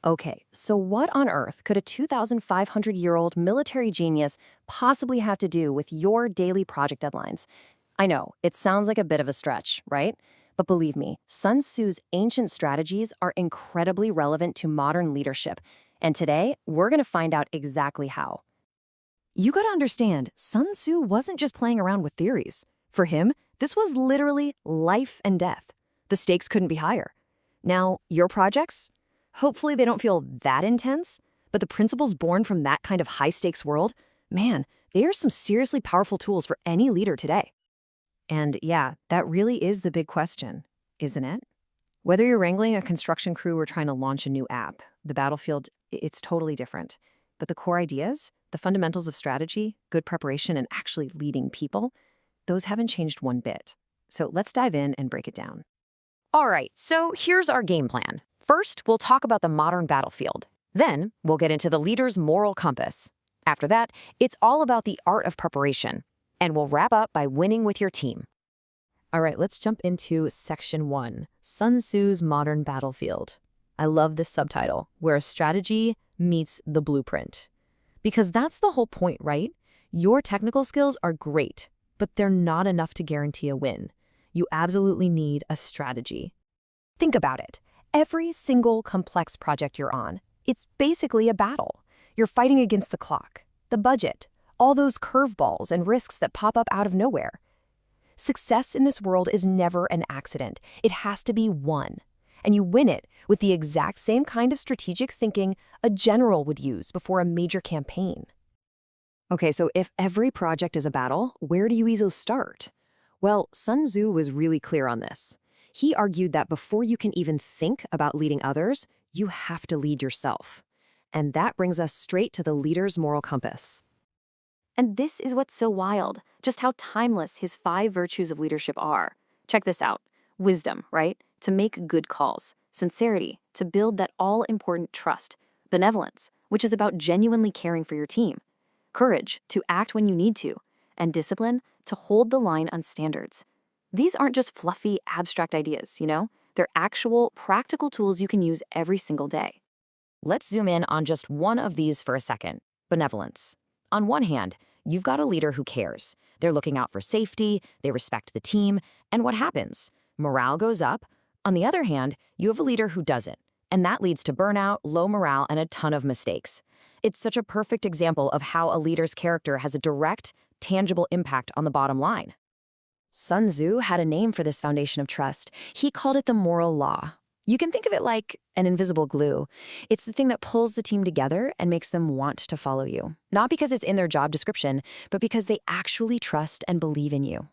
Okay, so what on earth could a 2,500-year-old military genius possibly have to do with your daily project deadlines? I know, it sounds like a bit of a stretch, right? But believe me, Sun Tzu's ancient strategies are incredibly relevant to modern leadership. And today, we're going to find out exactly how. You gotta understand, Sun Tzu wasn't just playing around with theories. For him, this was literally life and death. The stakes couldn't be higher. Now, your projects? Hopefully they don't feel that intense, but the principles born from that kind of high-stakes world, man, they are some seriously powerful tools for any leader today. And yeah, that really is the big question, isn't it? Whether you're wrangling a construction crew or trying to launch a new app, the battlefield, it's totally different. But the core ideas, the fundamentals of strategy, good preparation, and actually leading people, those haven't changed one bit. So let's dive in and break it down. All right, so here's our game plan. First, we'll talk about the modern battlefield. Then, we'll get into the leader's moral compass. After that, it's all about the art of preparation. And we'll wrap up by winning with your team. All right, let's jump into section 1, Sun Tzu's modern battlefield. I love this subtitle, where strategy meets the blueprint. Because that's the whole point, right? Your technical skills are great, but they're not enough to guarantee a win. You absolutely need a strategy. Think about it. Every single complex project you're on, it's basically a battle. You're fighting against the clock, the budget, all those curveballs and risks that pop up out of nowhere. Success in this world is never an accident. It has to be won. And you win it with the exact same kind of strategic thinking a general would use before a major campaign. Okay, so if every project is a battle, where do you even start? Well, Sun Tzu was really clear on this. He argued that before you can even think about leading others, you have to lead yourself. And that brings us straight to the leader's moral compass. And this is what's so wild, just how timeless his 5 virtues of leadership are. Check this out. Wisdom, right? To make good calls. Sincerity, to build that all-important trust. Benevolence, which is about genuinely caring for your team. Courage, to act when you need to. And discipline, to hold the line on standards. These aren't just fluffy, abstract ideas, you know? They're actual, practical tools you can use every single day. Let's zoom in on just one of these for a second. Benevolence. On one hand, you've got a leader who cares. They're looking out for safety, they respect the team, and what happens? Morale goes up. On the other hand, you have a leader who doesn't, and that leads to burnout, low morale, and a ton of mistakes. It's such a perfect example of how a leader's character has a direct, tangible impact on the bottom line. Sun Tzu had a name for this foundation of trust. He called it the moral law. You can think of it like an invisible glue. It's the thing that pulls the team together and makes them want to follow you. Not because it's in their job description, but because they actually trust and believe in you.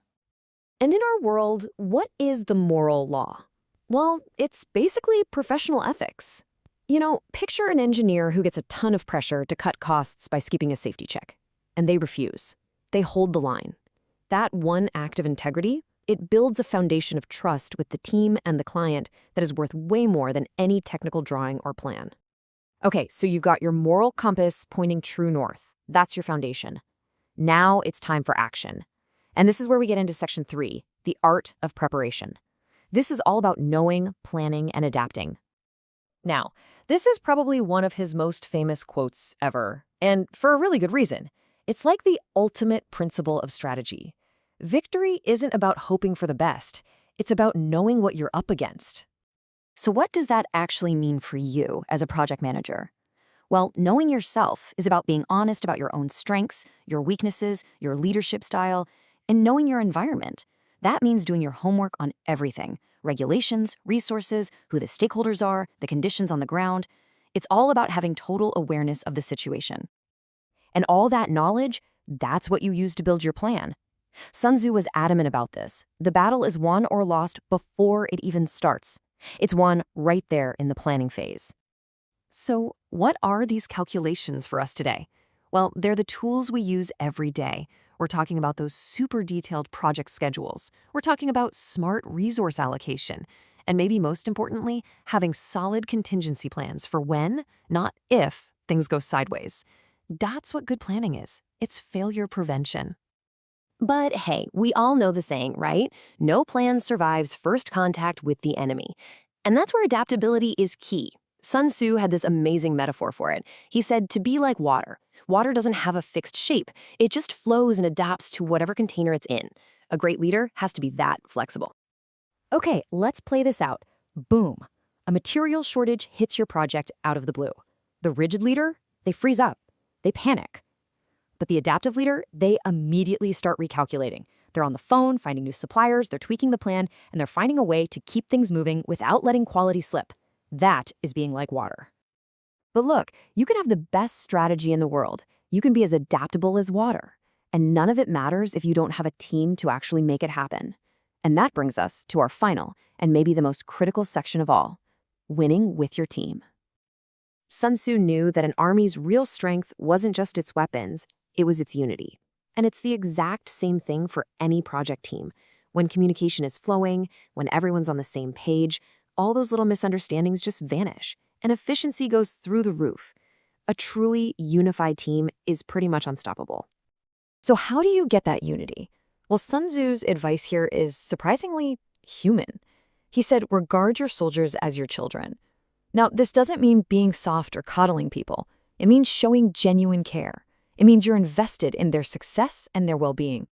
And in our world, what is the moral law? Well, it's basically professional ethics. You know, picture an engineer who gets a ton of pressure to cut costs by skipping a safety check. And they refuse. They hold the line. That one act of integrity, it builds a foundation of trust with the team and the client that is worth way more than any technical drawing or plan. Okay, so you've got your moral compass pointing true north. That's your foundation. Now it's time for action. And this is where we get into section 3, the art of preparation. This is all about knowing, planning, and adapting. Now, this is probably one of his most famous quotes ever, and for a really good reason. It's like the ultimate principle of strategy. Victory isn't about hoping for the best. It's about knowing what you're up against. So what does that actually mean for you as a project manager? Well, knowing yourself is about being honest about your own strengths, your weaknesses, your leadership style, and knowing your environment. That means doing your homework on everything: regulations, resources, who the stakeholders are, the conditions on the ground. It's all about having total awareness of the situation. And all that knowledge, that's what you use to build your plan. Sun Tzu was adamant about this. The battle is won or lost before it even starts. It's won right there in the planning phase. So, what are these calculations for us today? Well, they're the tools we use every day. We're talking about those super detailed project schedules. We're talking about smart resource allocation. And maybe most importantly, having solid contingency plans for when, not if, things go sideways. That's what good planning is. It's failure prevention. But hey, we all know the saying, right? No plan survives first contact with the enemy. And that's where adaptability is key. Sun Tzu had this amazing metaphor for it. He said to be like water. Water doesn't have a fixed shape. It just flows and adapts to whatever container it's in. A great leader has to be that flexible. Okay, let's play this out. Boom. A material shortage hits your project out of the blue. The rigid leader, they freeze up. They panic. But the adaptive leader, they immediately start recalculating. They're on the phone, finding new suppliers, they're tweaking the plan, and they're finding a way to keep things moving without letting quality slip. That is being like water. But look, you can have the best strategy in the world. You can be as adaptable as water. And none of it matters if you don't have a team to actually make it happen. And that brings us to our final, and maybe the most critical section of all, winning with your team. Sun Tzu knew that an army's real strength wasn't just its weapons, it was its unity. And it's the exact same thing for any project team. When communication is flowing, when everyone's on the same page, all those little misunderstandings just vanish, and efficiency goes through the roof. A truly unified team is pretty much unstoppable. So how do you get that unity? Well, Sun Tzu's advice here is surprisingly human. He said, regard your soldiers as your children. Now, this doesn't mean being soft or coddling people. It means showing genuine care. It means you're invested in their success and their well-being.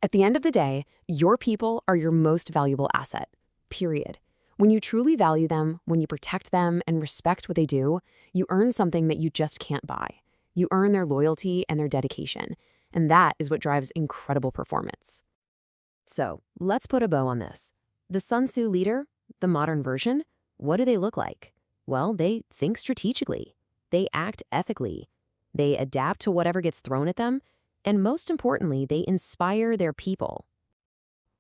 At the end of the day, your people are your most valuable asset, period. When you truly value them, when you protect them and respect what they do, you earn something that you just can't buy. You earn their loyalty and their dedication, and that is what drives incredible performance. So, let's put a bow on this. The Sun Tzu leader, the modern version, what do they look like? Well, they think strategically. They act ethically. They adapt to whatever gets thrown at them. And most importantly, they inspire their people.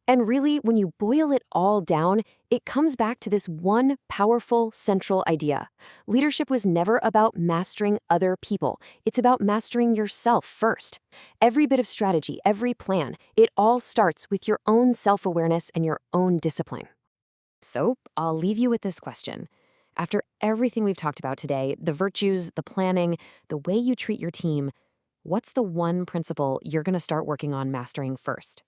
And really, when you boil it all down, it comes back to this one powerful central idea. Leadership was never about mastering other people. It's about mastering yourself first. Every bit of strategy, every plan, it all starts with your own self-awareness and your own discipline. So, I'll leave you with this question. After everything we've talked about today, the virtues, the planning, the way you treat your team, what's the one principle you're going to start working on mastering first?